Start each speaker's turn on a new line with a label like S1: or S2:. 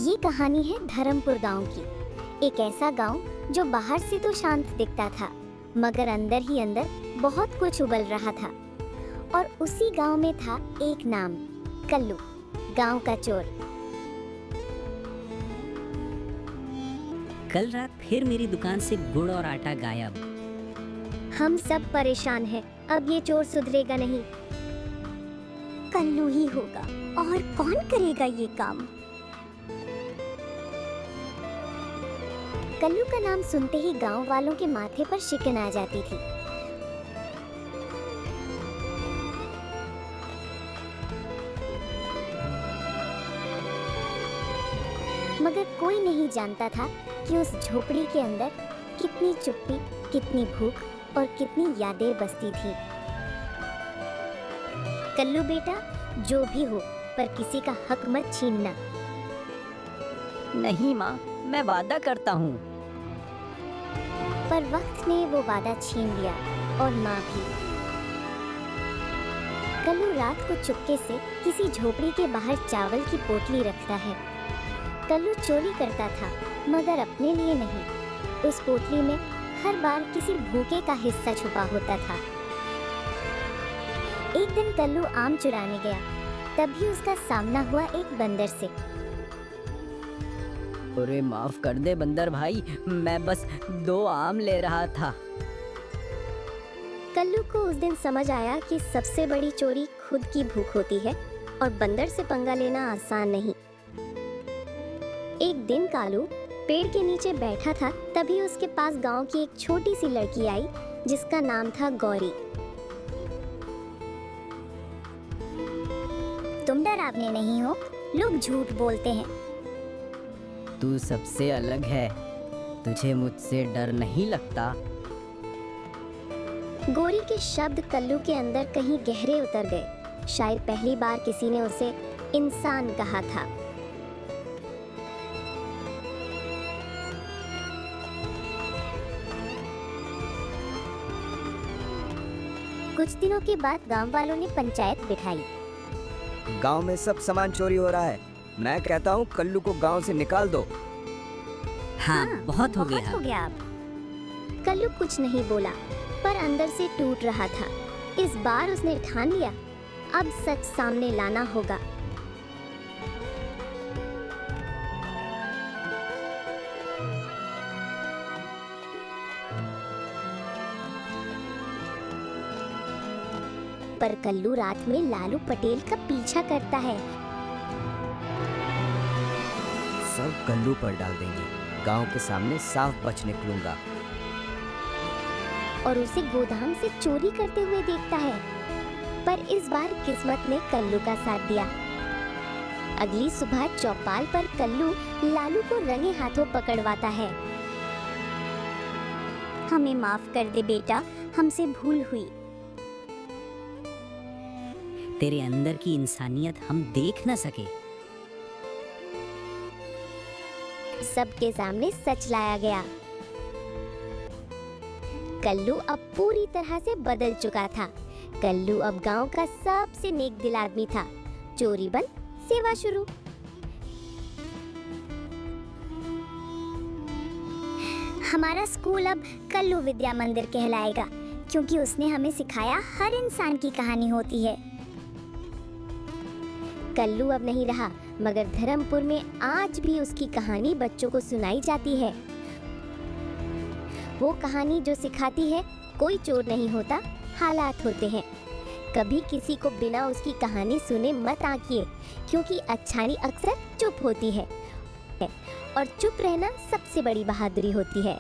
S1: ये कहानी है धर्मपुर गांव की। एक ऐसा गांव जो बाहर से तो शांत दिखता था, मगर अंदर ही अंदर बहुत कुछ उबल रहा था। और उसी गांव में था एक नाम, कल्लू, गांव का चोर।
S2: कल रात फिर मेरी दुकान से गुड़ और आटा गायब।
S1: हम सब परेशान हैं, अब ये चोर सुधरेगा नहीं। कल्लू ही होगा, और कौन करेगा ये काम। कल्लू का नाम सुनते ही गांव वालों के माथे पर शिकन आ जाती थी। मगर कोई नहीं जानता था कि उस झोपड़ी के अंदर कितनी चुप्पी, कितनी भूख और कितनी यादें बसती थी। कल्लू बेटा, जो भी हो, पर किसी का हक मत छीनना।
S2: नहीं माँ, मैं वादा करता हूँ।
S1: पर वक्त ने वो वादा छीन लिया, और माँ भी। कल्लू रात को चुपके से किसी झोपड़ी के बाहर चावल की पोटली रखता है। कल्लू चोरी करता था, मगर अपने लिए नहीं। उस पोटली में हर बार किसी भूखे का हिस्सा छुपा होता था। एक दिन कल्लू आम चुराने गया, तभी उसका सामना हुआ एक बंदर से।
S2: अरे माफ कर दे बंदर भाई, मैं बस 2 आम ले रहा था।
S1: कल्लू को उस दिन समझ आया कि सबसे बड़ी चोरी खुद की भूख होती है, और बंदर से पंगा लेना आसान नहीं। एक दिन कालू पेड़ के नीचे बैठा था, तभी उसके पास गांव की एक छोटी सी लड़की आई, जिसका नाम था गौरी। तुम डरावने नहीं हो, लोग झूठ बोलते हैं।
S2: तू सबसे अलग है, तुझे मुझसे डर नहीं लगता।
S1: गौरी के शब्द कल्लू के अंदर कहीं गहरे उतर गए। शायद पहली बार किसी ने उसे इंसान कहा था। कुछ दिनों के बाद गांव वालों ने पंचायत बिठाई।
S3: गांव में सब सामान चोरी हो रहा है। मैं कहता हूँ कल्लू को गांव से निकाल दो।
S2: हाँ, बहुत हो
S1: बहुत हो
S2: गया।
S1: गया अब। कल्लू कुछ नहीं बोला, पर अंदर से टूट रहा था। इस बार उसने ठान लिया, अब सच सामने लाना होगा। पर कल्लू रात में लालू पटेल का पीछा करता है।
S3: सब कल्लू पर डाल देंगे। गांव के सामने साफ बच निकलूंगा।
S1: और उसे गोदाम से चोरी करते हुए देखता है। पर इस बार किस्मत ने कल्लू का साथ दिया। अगली सुबह चौपाल पर कल्लू लालू को रंगे हाथों पकड़वाता है। हमें माफ कर दे बेटा, हमसे भूल हुई।
S2: तेरे अंदर की इंसानियत हम देख न सके।
S1: सबके सामने सच लाया गया। कल्लू अब पूरी तरह से बदल चुका था। कल्लू अब गांव का सबसे नेक दिल आदमी था। चोरी बंद, सेवा शुरू। हमारा स्कूल अब कल्लू विद्या मंदिर कहलाएगा, क्योंकि उसने हमें सिखाया हर इंसान की कहानी होती है। कल्लू अब नहीं रहा, मगर धर्मपुर में आज भी उसकी कहानी बच्चों को सुनाई जाती है। वो कहानी जो सिखाती है, कोई चोर नहीं होता, हालात होते हैं। कभी किसी को बिना उसकी कहानी सुने मत आंकिए, क्योंकि अच्छाई अक्सर चुप होती है, और चुप रहना सबसे बड़ी बहादुरी होती है।